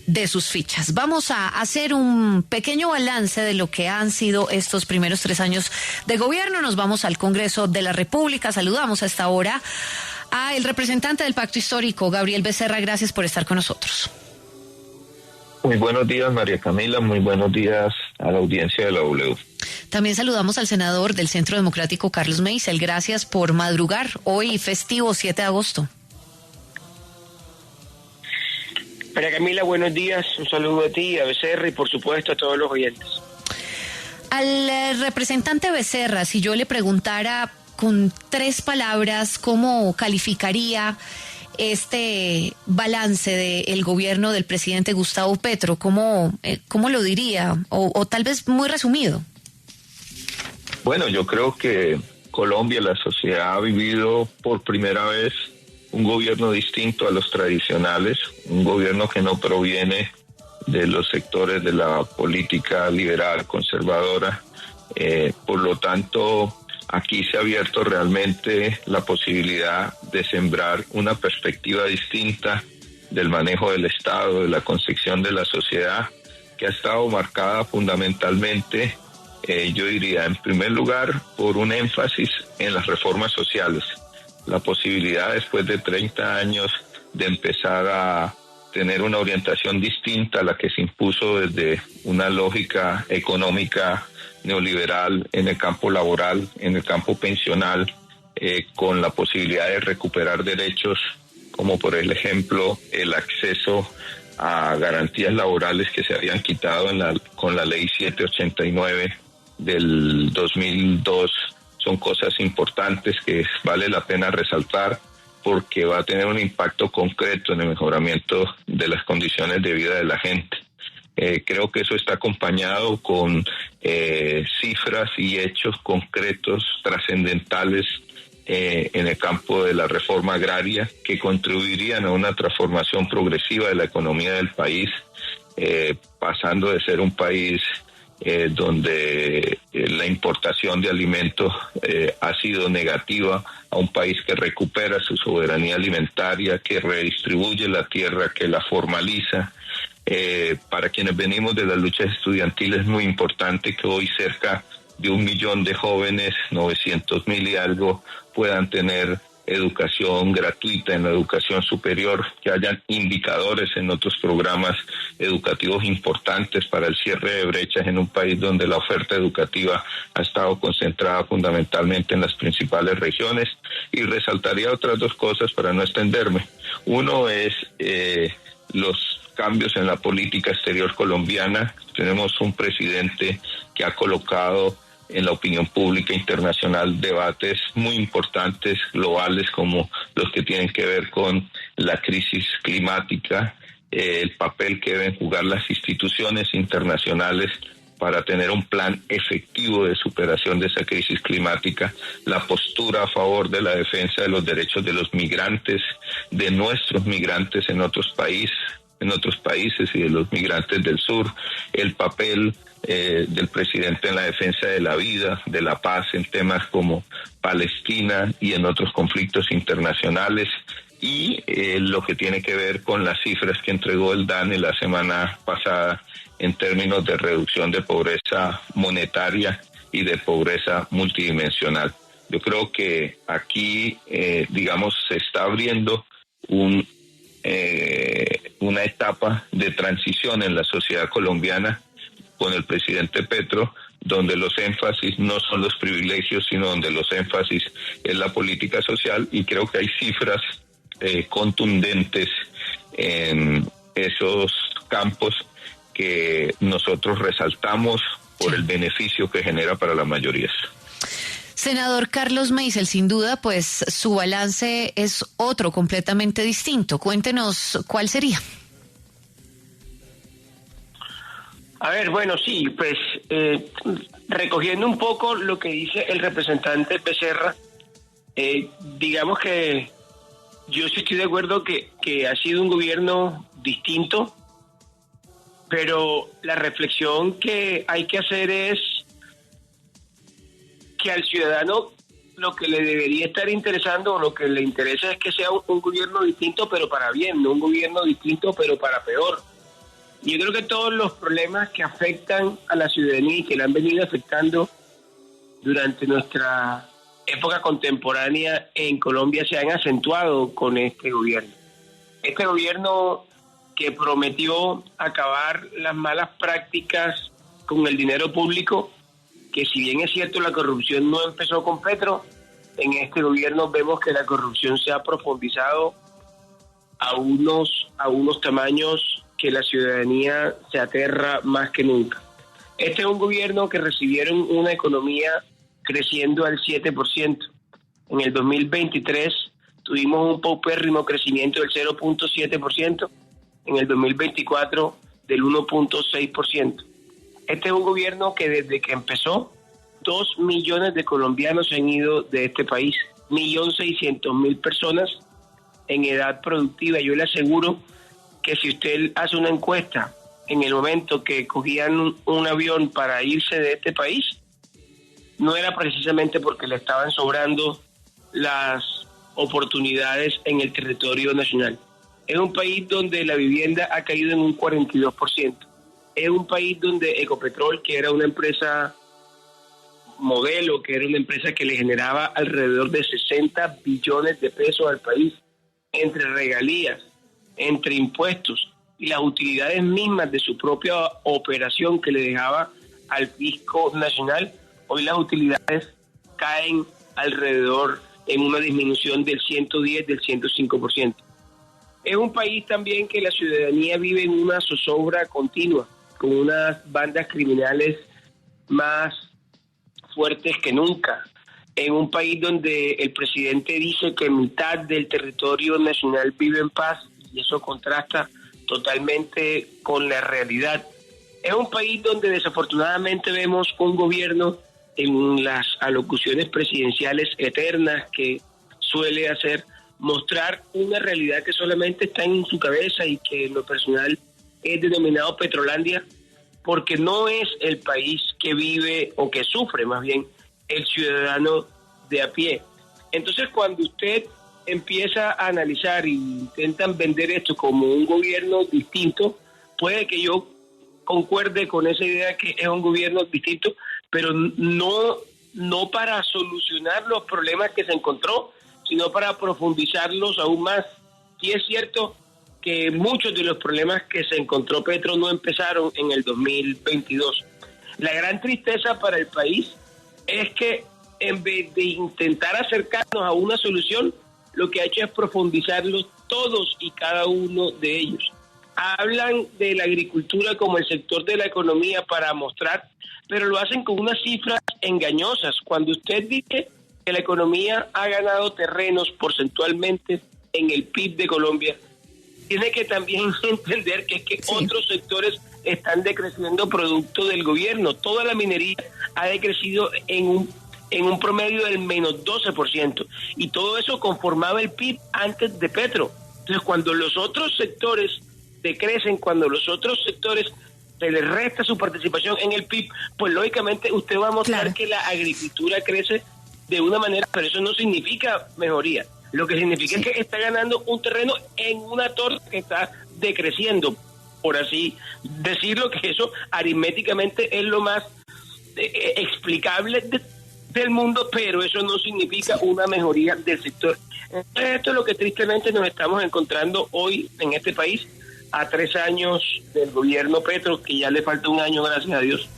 de sus fichas. Vamos a hacer un pequeño balance de lo que han sido estos primeros 3 años de gobierno. Nos vamos al Congreso de la República. Saludamos a esta hora a el representante del Pacto Histórico, Gabriel Becerra. Gracias por estar con nosotros. Muy buenos días, María Camila. Muy buenos días a la audiencia de la W. También saludamos al senador del Centro Democrático, Carlos Meisel. Gracias por madrugar hoy festivo 7 de agosto. María Camila, buenos días. Un saludo a ti, a Becerra y por supuesto a todos los oyentes. Al representante Becerra, si yo le preguntara con 3 palabras cómo calificaría este balance del gobierno del presidente Gustavo Petro, ¿cómo lo diría? O tal vez muy resumido. Bueno, yo creo que Colombia, la sociedad, ha vivido por primera vez un gobierno distinto a los tradicionales, un gobierno que no proviene de los sectores de la política liberal, conservadora. Por lo tanto, aquí se ha abierto realmente la posibilidad de sembrar una perspectiva distinta del manejo del Estado, de la concepción de la sociedad, que ha estado marcada fundamentalmente, yo diría, en primer lugar, por un énfasis en las reformas sociales. La posibilidad, después de 30 años, de empezar a tener una orientación distinta a la que se impuso desde una lógica económica neoliberal en el campo laboral, en el campo pensional, con la posibilidad de recuperar derechos como por ejemplo el acceso a garantías laborales que se habían quitado con la ley 789 del 2002. Son cosas importantes que vale la pena resaltar porque va a tener un impacto concreto en el mejoramiento de las condiciones de vida de la gente. Creo que eso está acompañado con cifras y hechos concretos, trascendentales en el campo de la reforma agraria que contribuirían a una transformación progresiva de la economía del país, pasando de ser un país donde la importación de alimentos ha sido negativa a un país que recupera su soberanía alimentaria, que redistribuye la tierra, que la formaliza. Para quienes venimos de las luchas estudiantiles es muy importante que hoy cerca de 1 millón de jóvenes, 900,000 y algo, puedan tener educación gratuita en la educación superior, que hayan indicadores en otros programas educativos importantes para el cierre de brechas en un país donde la oferta educativa ha estado concentrada fundamentalmente en las principales regiones. Y resaltaría otras 2 cosas para no extenderme. Uno es los cambios en la política exterior colombiana. Tenemos un presidente que ha colocado en la opinión pública internacional debates muy importantes, globales, como los que tienen que ver con la crisis climática, el papel que deben jugar las instituciones internacionales para tener un plan efectivo de superación de esa crisis climática, la postura a favor de la defensa de los derechos de los migrantes, de nuestros migrantes en otros países y de los migrantes del sur, el papel del presidente en la defensa de la vida, de la paz en temas como Palestina y en otros conflictos internacionales, y lo que tiene que ver con las cifras que entregó el DANE la semana pasada en términos de reducción de pobreza monetaria y de pobreza multidimensional. Yo creo que aquí, se está abriendo una etapa de transición en la sociedad colombiana con el presidente Petro, donde los énfasis no son los privilegios, sino donde los énfasis es la política social, y creo que hay cifras contundentes en esos campos que nosotros resaltamos por el beneficio que genera para las mayorías. Senador Carlos Meisel, sin duda, pues su balance es otro, completamente distinto. Cuéntenos cuál sería. A ver, bueno, sí, pues recogiendo un poco lo que dice el representante Becerra, digamos que yo sí estoy de acuerdo que ha sido un gobierno distinto, pero la reflexión que hay que hacer es que al ciudadano lo que le debería estar interesando o lo que le interesa es que sea un gobierno distinto pero para bien, no un gobierno distinto pero para peor. Yo creo que todos los problemas que afectan a la ciudadanía y que la han venido afectando durante nuestra época contemporánea en Colombia se han acentuado con este gobierno. Este gobierno que prometió acabar las malas prácticas con el dinero público, que si bien es cierto la corrupción no empezó con Petro, en este gobierno vemos que la corrupción se ha profundizado a unos tamaños que la ciudadanía se aterra más que nunca. Este es un gobierno que recibieron una economía creciendo al 7%. En el 2023 tuvimos un paupérrimo crecimiento del 0.7%, en el 2024 del 1.6%. Este es un gobierno que desde que empezó, 2 millones de colombianos se han ido de este país, 1.600.000 personas en edad productiva. Yo le aseguro que si usted hace una encuesta en el momento que cogían un avión para irse de este país, no era precisamente porque le estaban sobrando las oportunidades en el territorio nacional. Es un país donde la vivienda ha caído en un 42%. Es un país donde Ecopetrol, que era una empresa modelo, que era una empresa que le generaba alrededor de 60 billones de pesos al país, entre regalías, entre impuestos y las utilidades mismas de su propia operación que le dejaba al fisco nacional, hoy las utilidades caen alrededor en una disminución del 110, del 105%. Es un país también que la ciudadanía vive en una zozobra continua, con unas bandas criminales más fuertes que nunca. En un país donde el presidente dice que mitad del territorio nacional vive en paz, y eso contrasta totalmente con la realidad. Es un país donde desafortunadamente vemos un gobierno en las alocuciones presidenciales eternas que suele hacer mostrar una realidad que solamente está en su cabeza y que en lo personal es denominado Petrolandia, porque no es el país que vive o que sufre más bien el ciudadano de a pie. Entonces, cuando usted empieza a analizar y intentan vender esto como un gobierno distinto, puede que yo concuerde con esa idea que es un gobierno distinto, pero no para solucionar los problemas que se encontró, sino para profundizarlos aún más. Y es cierto que muchos de los problemas que se encontró Petro no empezaron en el 2022. La gran tristeza para el país es que en vez de intentar acercarnos a una solución, lo que ha hecho es profundizarlos todos y cada uno de ellos. Hablan de la agricultura como el sector de la economía para mostrar, pero lo hacen con unas cifras engañosas. Cuando usted dice que la economía ha ganado terrenos porcentualmente en el PIB de Colombia, tiene que también entender que es que otros sectores están decreciendo producto del gobierno. Toda la minería ha decrecido en un promedio del menos 12%, y todo eso conformaba el PIB antes de Petro. Entonces, cuando los otros sectores decrecen, cuando los otros sectores se les resta su participación en el PIB, pues lógicamente usted va a mostrar que la agricultura crece de una manera, pero eso no significa mejoría. Lo que significa es que está ganando un terreno en una torta que está decreciendo, por así decirlo, que eso aritméticamente es lo más explicable del mundo, pero eso no significa una mejoría del sector. Entonces, esto es lo que tristemente nos estamos encontrando hoy en este país, a 3 años del gobierno Petro, que ya le falta un año, gracias a Dios.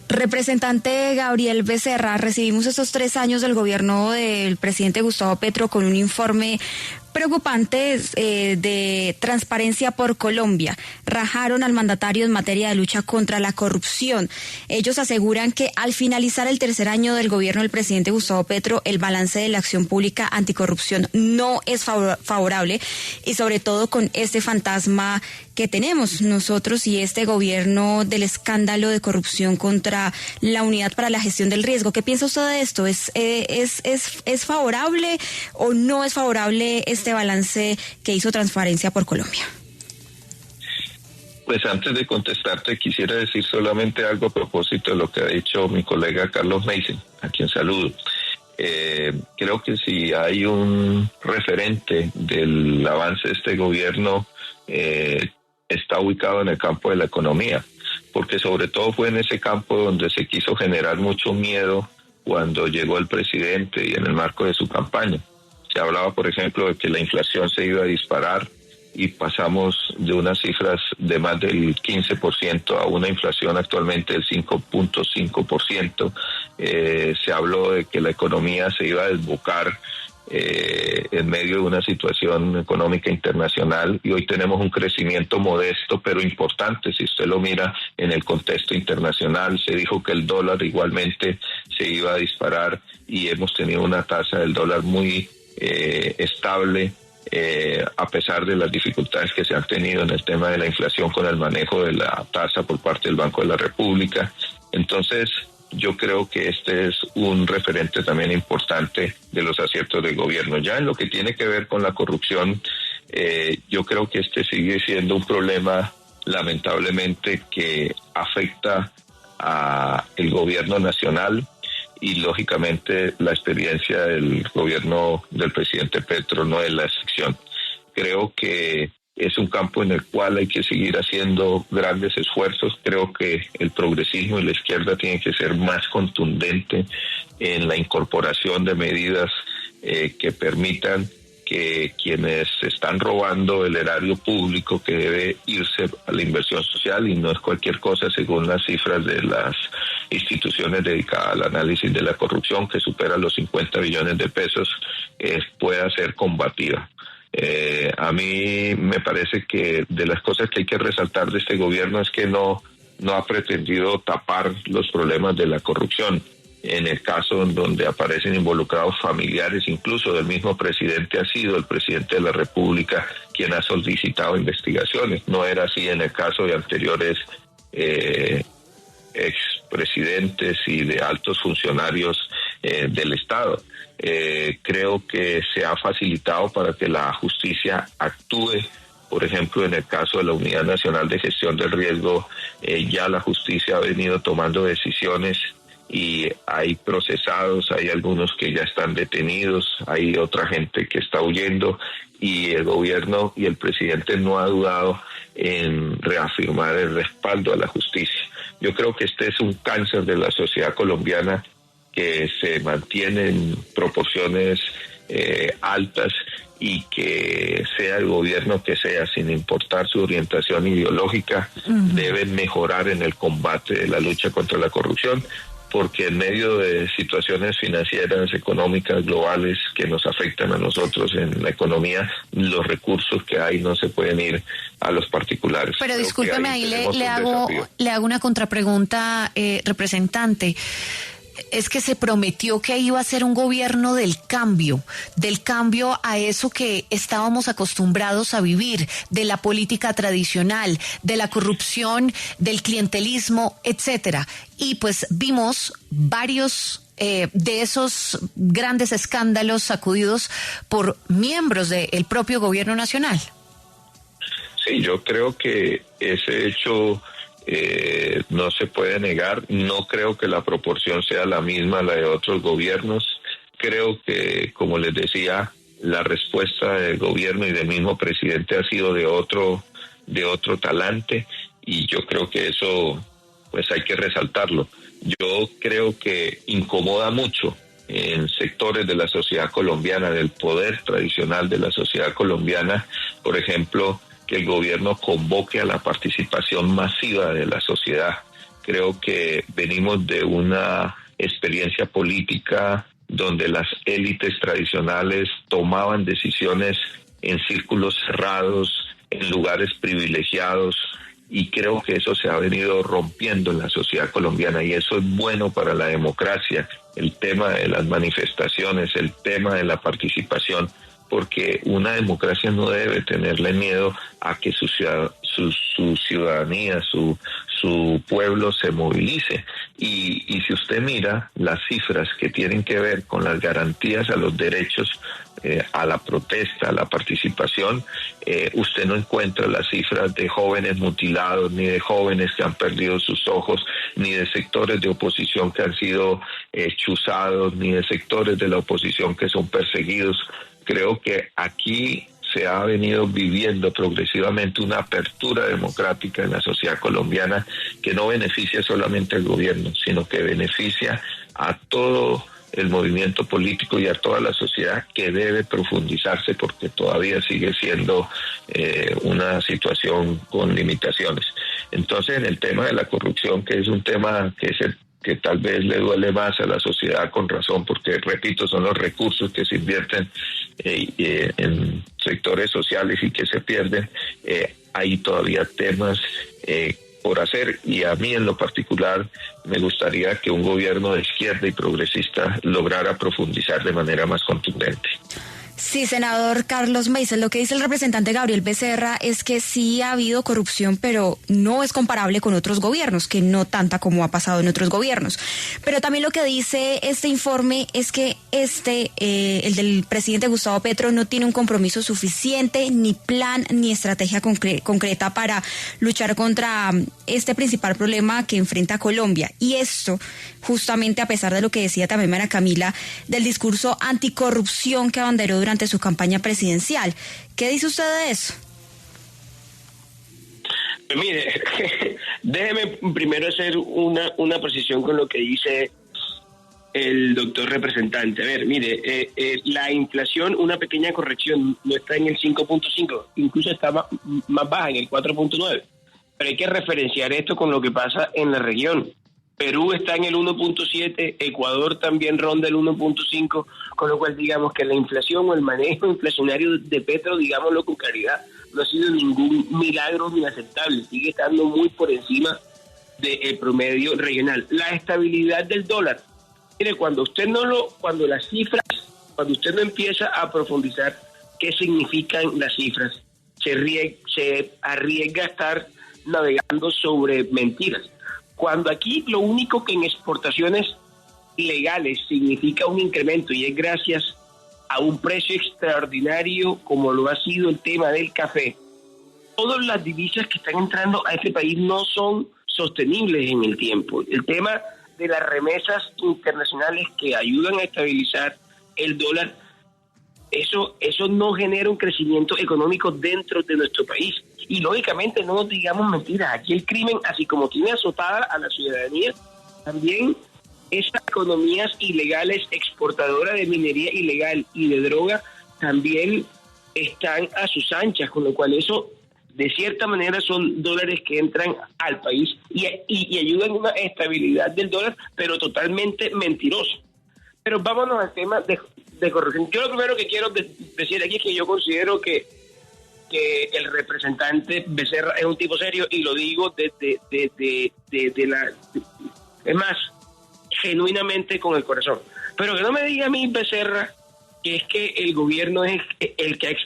Representante Gabriel Becerra, recibimos estos 3 años del gobierno del presidente Gustavo Petro con un informe preocupante de Transparencia por Colombia. Rajaron al mandatario en materia de lucha contra la corrupción. Ellos aseguran que al finalizar el 3er año del gobierno del presidente Gustavo Petro, el balance de la acción pública anticorrupción no es favorable, y sobre todo con este fantasma que tenemos nosotros y este gobierno del escándalo de corrupción contra la Unidad para la Gestión del Riesgo. ¿Qué piensa usted de esto? ¿Es favorable o no es favorable este balance que hizo Transparencia por Colombia? Pues antes de contestarte quisiera decir solamente algo a propósito de lo que ha dicho mi colega Carlos Meisen, a quien saludo. Creo que si hay un referente del avance de este gobierno, está ubicado en el campo de la economía, porque sobre todo fue en ese campo donde se quiso generar mucho miedo cuando llegó el presidente y en el marco de su campaña. Se hablaba, por ejemplo, de que la inflación se iba a disparar y pasamos de unas cifras de más del 15% a una inflación actualmente del 5.5%. Se habló de que la economía se iba a desbocar en medio de una situación económica internacional, y hoy tenemos un crecimiento modesto pero importante. Si usted lo mira en el contexto internacional, se dijo que el dólar igualmente se iba a disparar y hemos tenido una tasa del dólar muy estable, a pesar de las dificultades que se han tenido en el tema de la inflación con el manejo de la tasa por parte del Banco de la República. Entonces, yo creo que este es un referente también importante de los aciertos del gobierno. Ya en lo que tiene que ver con la corrupción, yo creo que este sigue siendo un problema, lamentablemente, que afecta a el gobierno nacional, y lógicamente la experiencia del gobierno del presidente Petro no es la excepción. Creo que es un campo en el cual hay que seguir haciendo grandes esfuerzos. Creo que el progresismo y la izquierda tienen que ser más contundente en la incorporación de medidas que permitan que quienes están robando el erario público, que debe irse a la inversión social y no es cualquier cosa, según las cifras de las instituciones dedicadas al análisis de la corrupción, que supera los 50 billones de pesos, pueda ser combatida. A mí me parece que de las cosas que hay que resaltar de este gobierno es que no ha pretendido tapar los problemas de la corrupción. En el caso en donde aparecen involucrados familiares, incluso del mismo presidente, ha sido el presidente de la República quien ha solicitado investigaciones. No era así en el caso de anteriores expresidentes y de altos funcionarios del Estado. Creo que se ha facilitado para que la justicia actúe. Por ejemplo, en el caso de la Unidad Nacional de Gestión del Riesgo, ya la justicia ha venido tomando decisiones y hay procesados, hay algunos que ya están detenidos, hay otra gente que está huyendo, y el gobierno y el presidente no ha dudado en reafirmar el respaldo a la justicia. Yo creo que este es un cáncer de la sociedad colombiana que se mantiene en proporciones altas, y que sea el gobierno que sea, sin importar su orientación ideológica, debe mejorar en el combate de la lucha contra la corrupción, porque en medio de situaciones financieras, económicas, globales que nos afectan a nosotros en la economía, los recursos que hay no se pueden ir a los particulares. Pero discúlpeme, ahí le hago una contrapregunta, representante. Es que se prometió que iba a ser un gobierno del cambio a eso que estábamos acostumbrados a vivir, de la política tradicional, de la corrupción, del clientelismo, etcétera. Y pues vimos varios de esos grandes escándalos sacudidos por miembros del propio gobierno nacional. Sí, yo creo que ese hecho no se puede negar. No creo que la proporción sea la misma a la de otros gobiernos. Creo que, como les decía, la respuesta del gobierno y del mismo presidente ha sido de otro talante, y yo creo que eso pues hay que resaltarlo. Yo creo que incomoda mucho en sectores de la sociedad colombiana, del poder tradicional de la sociedad colombiana, por ejemplo, que el gobierno convoque a la participación masiva de la sociedad. Creo que venimos de una experiencia política donde las élites tradicionales tomaban decisiones en círculos cerrados, en lugares privilegiados, y creo que eso se ha venido rompiendo en la sociedad colombiana, y eso es bueno para la democracia, el tema de las manifestaciones, el tema de la participación, porque una democracia no debe tenerle miedo a que su ciudadanía, su pueblo se movilice. Y si usted mira las cifras que tienen que ver con las garantías a los derechos, a la protesta, a la participación, usted no encuentra las cifras de jóvenes mutilados, ni de jóvenes que han perdido sus ojos, ni de sectores de oposición que han sido chuzados, ni de sectores de la oposición que son perseguidos. Creo que aquí se ha venido viviendo progresivamente una apertura democrática en la sociedad colombiana que no beneficia solamente al gobierno, sino que beneficia a todo el movimiento político y a toda la sociedad, que debe profundizarse porque todavía sigue siendo una situación con limitaciones. Entonces, en el tema de la corrupción, que es un tema que tal vez le duele más a la sociedad, con razón, porque, repito, son los recursos que se invierten en sectores sociales y que se pierden, hay todavía temas por hacer, y a mí en lo particular me gustaría que un gobierno de izquierda y progresista lograra profundizar de manera más contundente. Sí, senador Carlos Meises, lo que dice el representante Gabriel Becerra es que sí ha habido corrupción, pero no es comparable con otros gobiernos, que no tanta como ha pasado en otros gobiernos. Pero también lo que dice este informe es que el del presidente Gustavo Petro, no tiene un compromiso suficiente, ni plan, ni estrategia concreta para luchar contra este principal problema que enfrenta Colombia. Y esto, justamente a pesar de lo que decía también María Camila, del discurso anticorrupción que abanderó durante su campaña presidencial. ¿Qué dice usted de eso? Mire, déjeme primero hacer una precisión con lo que dice el doctor representante. A ver, mire, la inflación, una pequeña corrección, no está en el 5.5, incluso está más baja, en el 4.9. Pero hay que referenciar esto con lo que pasa en la región. Perú está en el 1.7, Ecuador también ronda el 1.5, con lo cual digamos que la inflación o el manejo inflacionario de Petro, digámoslo con claridad, no ha sido ningún milagro ni aceptable, sigue estando muy por encima del promedio regional. La estabilidad del dólar, mire, cuando usted no empieza a profundizar qué significan las cifras, se arriesga a estar navegando sobre mentiras. Cuando aquí lo único que en exportaciones legales significa un incremento, y es gracias a un precio extraordinario como lo ha sido el tema del café, todas las divisas que están entrando a este país no son sostenibles en el tiempo. El tema de las remesas internacionales que ayudan a estabilizar el dólar, eso no genera un crecimiento económico dentro de nuestro país. Y lógicamente no nos digamos mentiras, aquí el crimen, así como tiene azotada a la ciudadanía, también esas economías ilegales exportadoras de minería ilegal y de droga también están a sus anchas, con lo cual eso de cierta manera son dólares que entran al país y ayudan a una estabilidad del dólar, pero totalmente mentiroso. Pero vámonos al tema de corrupción. Yo lo primero que quiero decir aquí es que yo considero que el representante Becerra es un tipo serio, y lo digo es más, genuinamente con el corazón. Pero que no me diga a mí, Becerra, que es que el gobierno es el que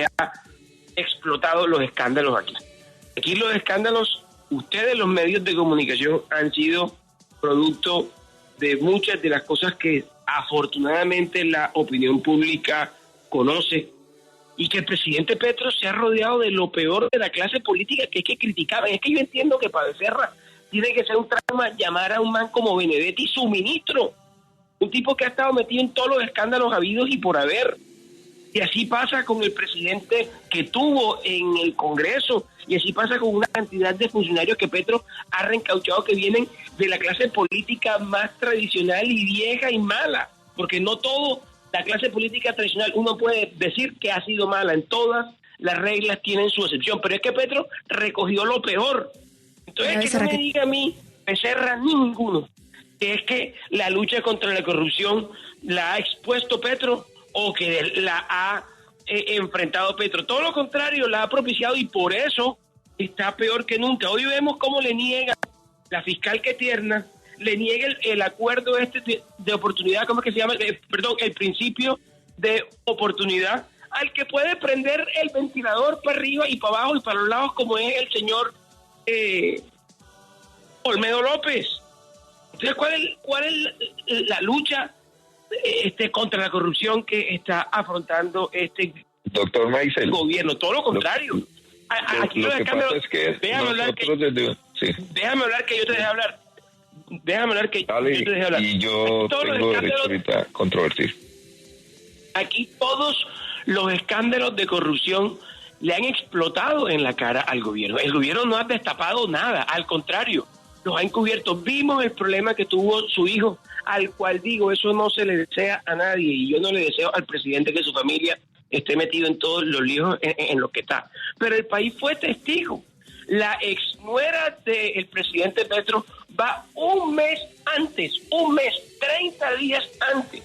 ha explotado los escándalos aquí. Aquí los escándalos, ustedes los medios de comunicación han sido producto de muchas de las cosas que afortunadamente la opinión pública conoce, y que el presidente Petro se ha rodeado de lo peor de la clase política, que es que criticaban. Es que yo entiendo que para Becerra tiene que ser un trauma llamar a un man como Benedetti su ministro, un tipo que ha estado metido en todos los escándalos habidos y por haber. Y así pasa con el presidente que tuvo en el Congreso, y así pasa con una cantidad de funcionarios que Petro ha reencauchado, que vienen de la clase política más tradicional y vieja y mala, porque no todo la clase política tradicional uno puede decir que ha sido mala. En todas las reglas tienen su excepción, pero es que Petro recogió lo peor. Entonces, que no me diga a mí, Becerra, ninguno, que es que la lucha contra la corrupción la ha expuesto Petro o que la ha enfrentado Petro. Todo lo contrario, la ha propiciado, y por eso está peor que nunca. Hoy vemos cómo le niega la fiscal que tierna, le niega el acuerdo de oportunidad, ¿cómo es que se llama? El principio de oportunidad, al que puede prender el ventilador para arriba y para abajo y para los lados, como es el señor Olmedo López. Entonces, ¿cuál es la lucha contra la corrupción que está afrontando doctor Meises, gobierno? Todo lo contrario. Aquí lo que pasa es que déjame hablar que yo te deje hablar. Déjame hablar que yo te deje hablar. Y yo tengo derecho ahorita a controvertir. Aquí todos Los escándalos de corrupción le han explotado en la cara al gobierno. El gobierno no ha destapado nada, al contrario, los ha encubierto. Vimos el problema que tuvo su hijo, al cual digo, eso no se le desea a nadie, y yo no le deseo al presidente que su familia esté metido en todos los líos en lo que está. Pero el país fue testigo. La exnuera del presidente Petro va un mes, 30 días antes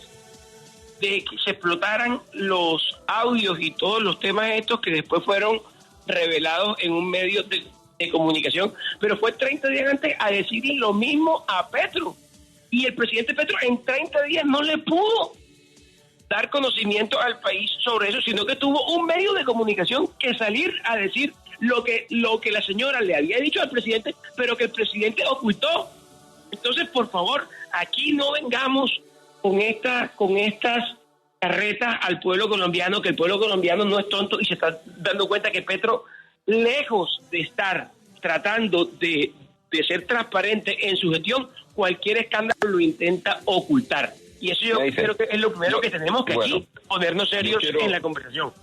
de que se explotaran los audios y todos los temas estos que después fueron revelados en un medio de comunicación, pero fue 30 días antes a decirle lo mismo a Petro. Y el presidente Petro en 30 días no le pudo dar conocimiento al país sobre eso, sino que tuvo un medio de comunicación que salir a decir lo que la señora le había dicho al presidente, pero que el presidente ocultó. Entonces, por favor, aquí no vengamos con estas carretas al pueblo colombiano, que el pueblo colombiano no es tonto y se está dando cuenta que Petro, lejos de estar tratando de ser transparente en su gestión, cualquier escándalo lo intenta ocultar. Y eso yo creo que es lo primero que tenemos que aquí ponernos serios en la conversación.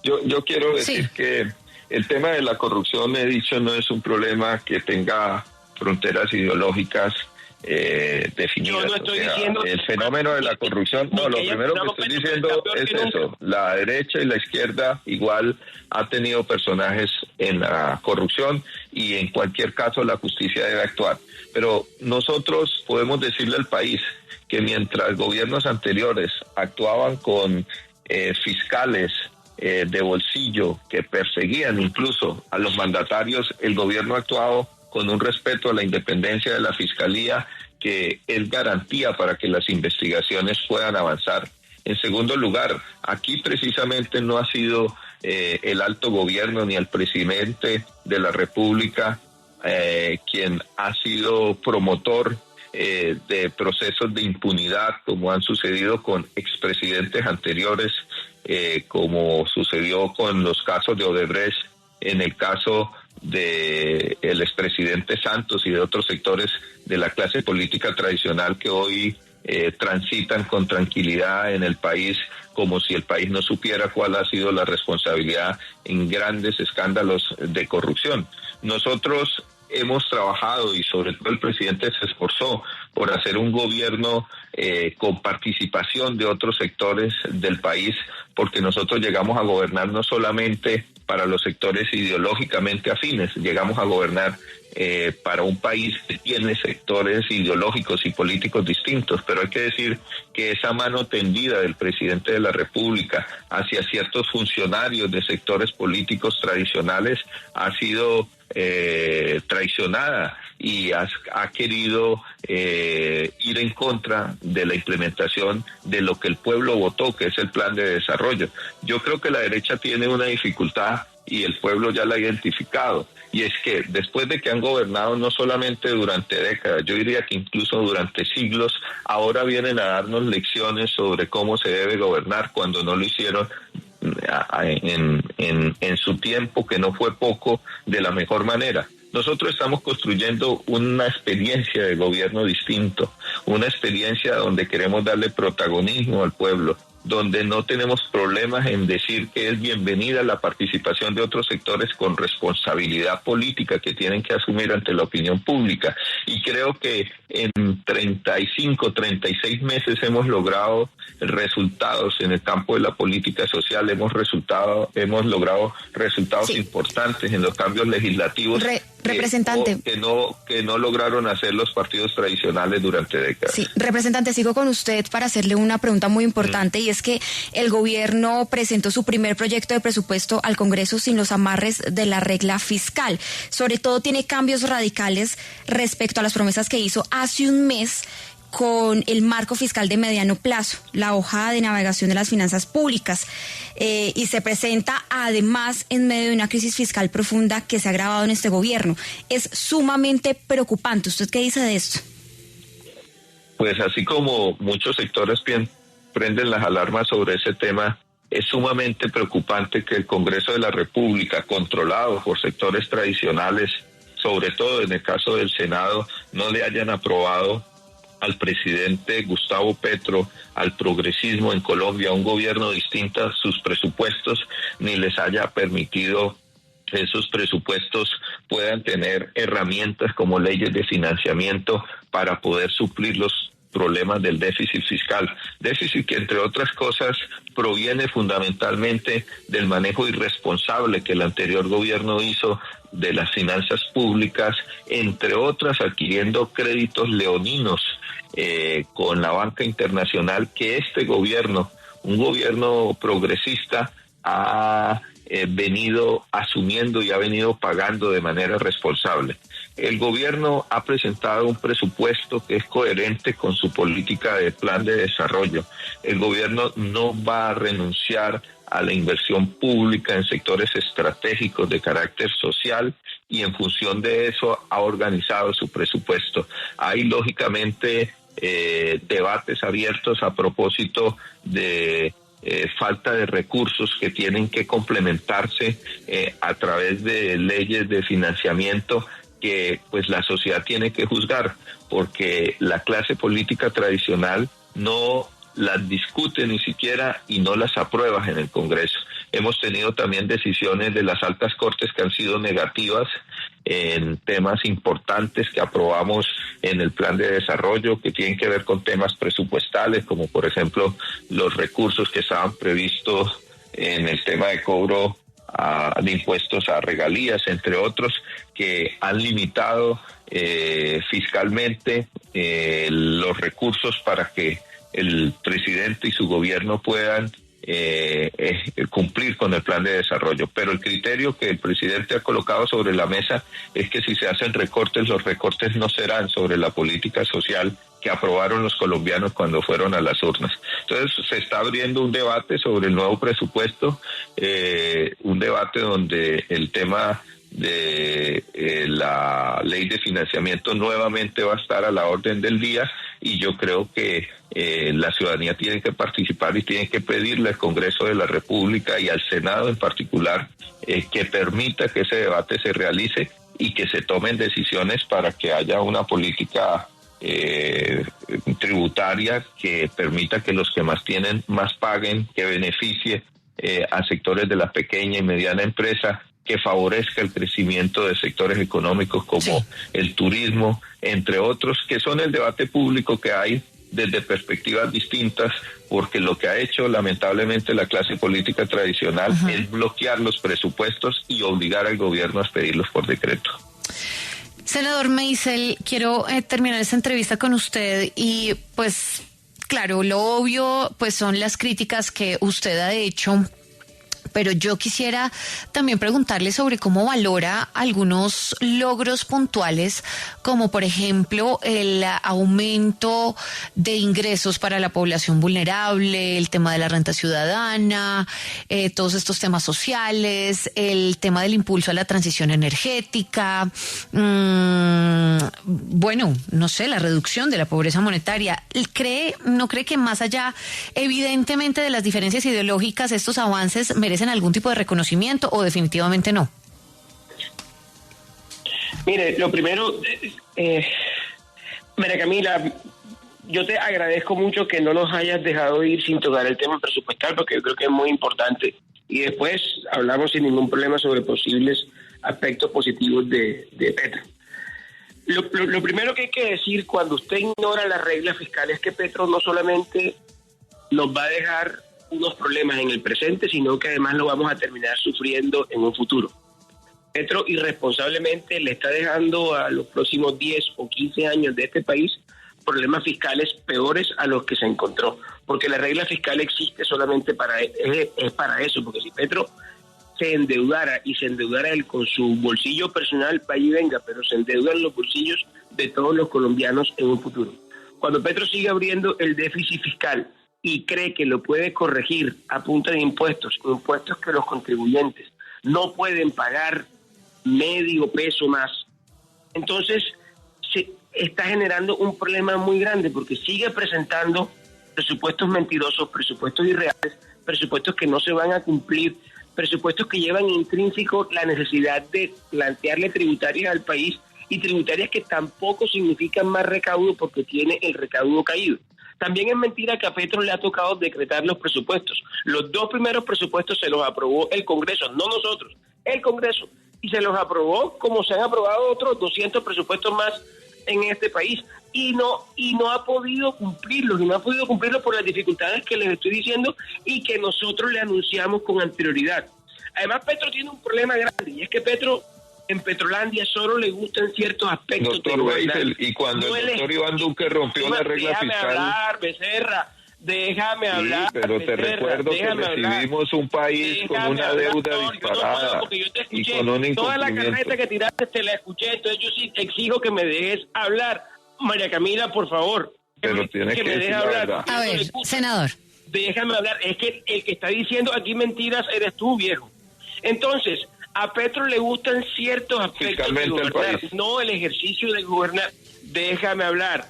Yo quiero decir que el tema de la corrupción, he dicho, no es un problema que tenga fronteras ideológicas definidas. Yo no estoy diciendo el fenómeno de la corrupción, no, lo primero que estoy diciendo es eso, la derecha y la izquierda igual ha tenido personajes en la corrupción y en cualquier caso la justicia debe actuar. Pero nosotros podemos decirle al país que mientras gobiernos anteriores actuaban con fiscales de bolsillo que perseguían incluso a los mandatarios, el gobierno ha actuado con un respeto a la independencia de la Fiscalía que es garantía para que las investigaciones puedan avanzar. En segundo lugar, aquí precisamente no ha sido el alto gobierno ni el presidente de la República quien ha sido promotor de procesos de impunidad como han sucedido con expresidentes anteriores, como sucedió con los casos de Odebrecht, en el caso de el expresidente Santos y de otros sectores de la clase política tradicional que hoy transitan con tranquilidad en el país, como si el país no supiera cuál ha sido la responsabilidad en grandes escándalos de corrupción. Nosotros hemos trabajado y sobre todo el presidente se esforzó por hacer un gobierno con participación de otros sectores del país, porque nosotros llegamos a gobernar no solamente para los sectores ideológicamente afines, llegamos a gobernar para un país que tiene sectores ideológicos y políticos distintos, pero hay que decir que esa mano tendida del presidente de la República hacia ciertos funcionarios de sectores políticos tradicionales ha sido traicionada y ha querido ir en contra de la implementación de lo que el pueblo votó, que es el plan de desarrollo. Yo creo que la derecha tiene una dificultad y el pueblo ya la ha identificado, y es que después de que han gobernado no solamente durante décadas, yo diría que incluso durante siglos, ahora vienen a darnos lecciones sobre cómo se debe gobernar cuando no lo hicieron en su tiempo, que no fue poco, de la mejor manera. Nosotros estamos construyendo una experiencia de gobierno distinto, una experiencia donde queremos darle protagonismo al pueblo, donde no tenemos problemas en decir que es bienvenida la participación de otros sectores con responsabilidad política que tienen que asumir ante la opinión pública. Y creo que en 35, 36 meses hemos logrado resultados en el campo de la política social, hemos logrado resultados importantes en los cambios legislativos representante. Que no lograron hacer los partidos tradicionales durante décadas. Sí, representante, sigo con usted para hacerle una pregunta muy importante, y es que el gobierno presentó su primer proyecto de presupuesto al Congreso sin los amarres de la regla fiscal. Sobre todo tiene cambios radicales respecto a las promesas que hizo hace un mes con el marco fiscal de mediano plazo, la hoja de navegación de las finanzas públicas, y se presenta además en medio de una crisis fiscal profunda que se ha agravado en este gobierno. Es sumamente preocupante. ¿Usted qué dice de esto? Pues así como muchos sectores prenden las alarmas sobre ese tema, es sumamente preocupante que el Congreso de la República, controlado por sectores tradicionales, sobre todo en el caso del Senado, no le hayan aprobado al presidente Gustavo Petro, al progresismo en Colombia, a un gobierno distinto a sus presupuestos, ni les haya permitido que esos presupuestos puedan tener herramientas como leyes de financiamiento para poder suplir los problemas del déficit fiscal. Déficit que, entre otras cosas, proviene fundamentalmente del manejo irresponsable que el anterior gobierno hizo de las finanzas públicas, entre otras adquiriendo créditos leoninos con la banca internacional, que este gobierno, un gobierno progresista, ha venido asumiendo y ha venido pagando de manera responsable. El gobierno ha presentado un presupuesto que es coherente con su política de plan de desarrollo. El gobierno no va a renunciar a la inversión pública en sectores estratégicos de carácter social y en función de eso ha organizado su presupuesto. Hay lógicamente debates abiertos a propósito de falta de recursos que tienen que complementarse a través de leyes de financiamiento que pues la sociedad tiene que juzgar, porque la clase política tradicional no las discute ni siquiera y no las aprueba en el Congreso. Hemos tenido también decisiones de las altas cortes que han sido negativas en temas importantes que aprobamos en el plan de desarrollo, que tienen que ver con temas presupuestales, como por ejemplo los recursos que estaban previstos en el tema de cobro de impuestos a regalías, entre otros, que han limitado fiscalmente los recursos para que el presidente y su gobierno puedan cumplir con el plan de desarrollo. Pero el criterio que el presidente ha colocado sobre la mesa es que si se hacen recortes, los recortes no serán sobre la política social que aprobaron los colombianos cuando fueron a las urnas. Entonces se está abriendo un debate sobre el nuevo presupuesto, un debate donde el tema de la ley de financiamiento nuevamente va a estar a la orden del día, y yo creo que la ciudadanía tiene que participar y tiene que pedirle al Congreso de la República y al Senado en particular que permita que ese debate se realice y que se tomen decisiones para que haya una política tributaria que permita que los que más tienen más paguen, que beneficie a sectores de la pequeña y mediana empresa, que favorezca el crecimiento de sectores económicos como el turismo, entre otros, que son el debate público que hay desde perspectivas distintas, porque lo que ha hecho lamentablemente la clase política tradicional es bloquear los presupuestos y obligar al gobierno a expedirlos por decreto. Senador Meisel, quiero terminar esta entrevista con usted y pues claro, lo obvio pues son las críticas que usted ha hecho, pero yo quisiera también preguntarle sobre cómo valora algunos logros puntuales, como por ejemplo el aumento de ingresos para la población vulnerable, el tema de la renta ciudadana, todos estos temas sociales, el tema del impulso a la transición energética, bueno, no sé, la reducción de la pobreza monetaria. ¿No cree que más allá, evidentemente, de las diferencias ideológicas, estos avances merecen algún tipo de reconocimiento o definitivamente no? Mire, lo primero, María Camila, yo te agradezco mucho que no nos hayas dejado ir sin tocar el tema presupuestal, porque yo creo que es muy importante, y después hablamos sin ningún problema sobre posibles aspectos positivos de Petro. Lo primero que hay que decir cuando usted ignora las reglas fiscales es que Petro no solamente nos va a dejar unos problemas en el presente, sino que además lo vamos a terminar sufriendo en un futuro. Petro irresponsablemente le está dejando a los próximos 10 o 15 años de este país problemas fiscales peores a los que se encontró, porque la regla fiscal existe solamente para eso, porque si Petro se endeudara y se endeudara él con su bolsillo personal, vaya y venga, pero se endeudan los bolsillos de todos los colombianos en un futuro. Cuando Petro sigue abriendo el déficit fiscal y cree que lo puede corregir a punta de impuestos que los contribuyentes no pueden pagar medio peso más, entonces se está generando un problema muy grande, porque sigue presentando presupuestos mentirosos, presupuestos irreales, presupuestos que no se van a cumplir, presupuestos que llevan intrínseco la necesidad de plantearle tributarias al país y tributarias que tampoco significan más recaudo porque tiene el recaudo caído. También es mentira que a Petro le ha tocado decretar los presupuestos. Los 2 primeros presupuestos se los aprobó el Congreso, no nosotros, el Congreso. Y se los aprobó como se han aprobado otros 200 presupuestos más en este país. Y no ha podido cumplirlos, por las dificultades que les estoy diciendo y que nosotros le anunciamos con anterioridad. Además, Petro tiene un problema grande, y es que Petro en Petrolandia solo le gustan ciertos aspectos. Doctor Weissel, y cuando el doctor Iván Duque rompió la regla fiscal... Déjame hablar, Becerra, déjame hablar. Sí, pero te recuerdo que recibimos un país con una deuda disparada y con un incumplimiento. Toda la carreta que tiraste te la escuché, entonces yo sí exijo que me dejes hablar. María Camila, por favor. Pero tienes que me dejes hablar. A ver, senador. Déjame hablar, es que el que está diciendo aquí mentiras eres tú, viejo. Entonces, a Petro le gustan ciertos aspectos de gobernar, no el ejercicio de gobernar. Déjame hablar.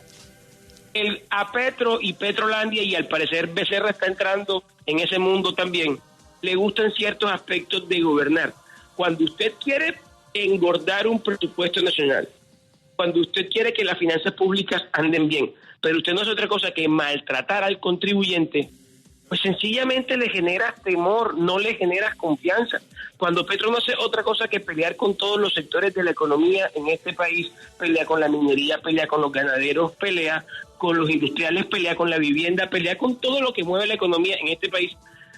A Petro y Petrolandia, y al parecer Becerra está entrando en ese mundo también, le gustan ciertos aspectos de gobernar. Cuando usted quiere engordar un presupuesto nacional, cuando usted quiere que las finanzas públicas anden bien, pero usted no hace otra cosa que maltratar al contribuyente, pues sencillamente le generas temor, no le generas confianza. Cuando Petro no hace otra cosa que pelear con todos los sectores de la economía en este país, pelea con la minería, pelea con los ganaderos, pelea con los industriales, pelea con la vivienda, pelea con todo lo que mueve la economía en este país,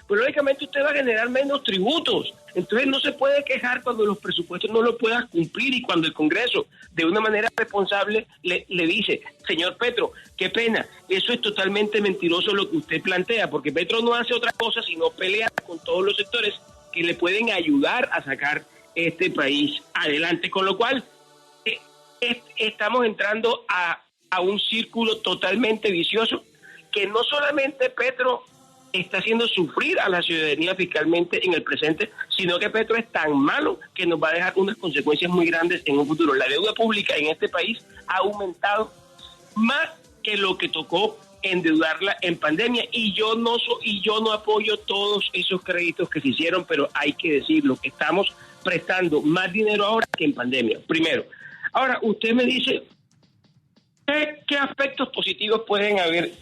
pues lógicamente usted va a generar menos tributos. Entonces no se puede quejar cuando los presupuestos no lo puedan cumplir y cuando el Congreso, de una manera responsable, le dice, señor Petro, qué pena, eso es totalmente mentiroso lo que usted plantea, porque Petro no hace otra cosa sino pelear con todos los sectores que le pueden ayudar a sacar este país adelante, con lo cual estamos entrando a un círculo totalmente vicioso que no solamente Petro está haciendo sufrir a la ciudadanía fiscalmente en el presente, sino que Petro es tan malo que nos va a dejar unas consecuencias muy grandes en un futuro. La deuda pública en este país ha aumentado más que lo que tocó endeudarla en pandemia, y yo no apoyo todos esos créditos que se hicieron, pero hay que decirlo, que estamos prestando más dinero ahora que en pandemia, primero. Ahora, usted me dice, ¿qué aspectos positivos pueden haber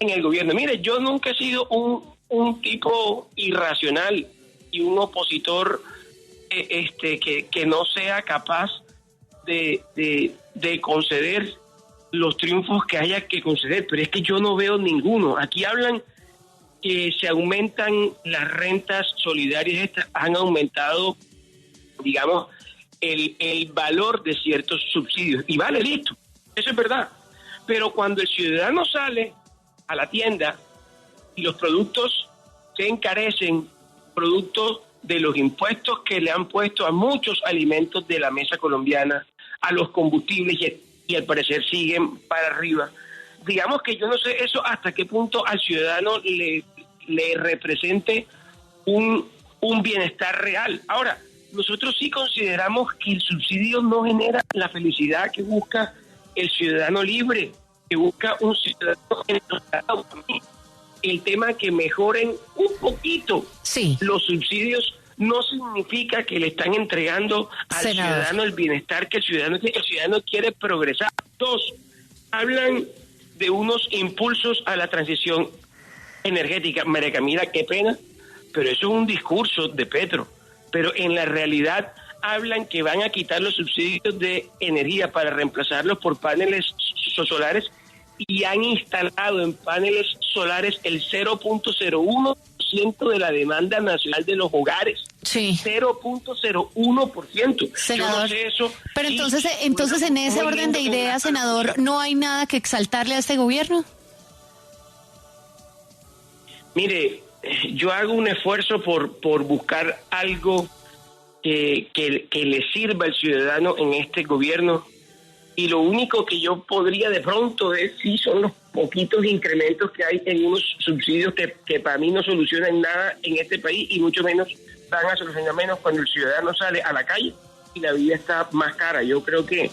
en el gobierno? Mire, yo nunca he sido un tipo irracional y un opositor que no sea capaz de conceder los triunfos que haya que conceder, pero es que yo no veo ninguno. Aquí hablan que se aumentan las rentas solidarias, estas han aumentado, digamos, el valor de ciertos subsidios, y vale, listo, eso es verdad, pero cuando el ciudadano sale a la tienda y los productos se encarecen, producto de los impuestos que le han puesto a muchos alimentos de la mesa colombiana, a los combustibles, y al parecer siguen para arriba. Digamos que yo no sé eso hasta qué punto al ciudadano le represente un bienestar real. Ahora, nosotros sí consideramos que el subsidio no genera la felicidad que busca el ciudadano libre, que busca un ciudadano enamorado. El tema que mejoren un poquito los subsidios no significa que le están entregando al ciudadano el bienestar que el ciudadano quiere progresar. Dos, hablan de unos impulsos a la transición energética. María Camila, qué pena, pero eso es un discurso de Petro. Pero en la realidad hablan que van a quitar los subsidios de energía para reemplazarlos por paneles solares, y han instalado en paneles solares el 0.01% de la demanda nacional de los hogares. Sí. 0.01%. Senador, yo no sé eso. pero entonces en ese orden de ideas, senador, ¿no hay nada que exaltarle a este gobierno? Mire, yo hago un esfuerzo por buscar algo que le sirva al ciudadano en este gobierno, y lo único que yo podría de pronto decir son los poquitos incrementos que hay en unos subsidios que para mí no solucionan nada en este país, y mucho menos van a solucionar menos cuando el ciudadano sale a la calle y la vida está más cara. Yo creo que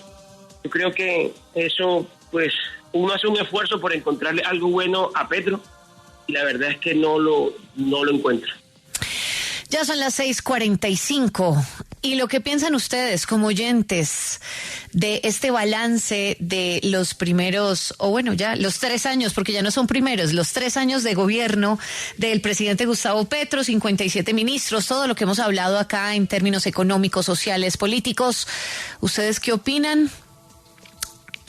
eso, pues, uno hace un esfuerzo por encontrarle algo bueno a Petro, y la verdad es que no lo encuentra. Ya son las 6:45. Y lo que piensan ustedes como oyentes de este balance de los primeros, o bueno, ya los 3 años, porque ya no son primeros, los 3 años de gobierno del presidente Gustavo Petro, 57 ministros, todo lo que hemos hablado acá en términos económicos, sociales, políticos. ¿Ustedes qué opinan?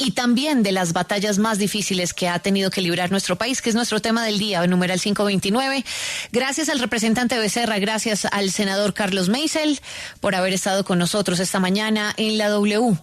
Y también de las batallas más difíciles que ha tenido que librar nuestro país, que es nuestro tema del día, numeral 529. Gracias al representante Becerra, gracias al senador Carlos Meisel por haber estado con nosotros esta mañana en la W.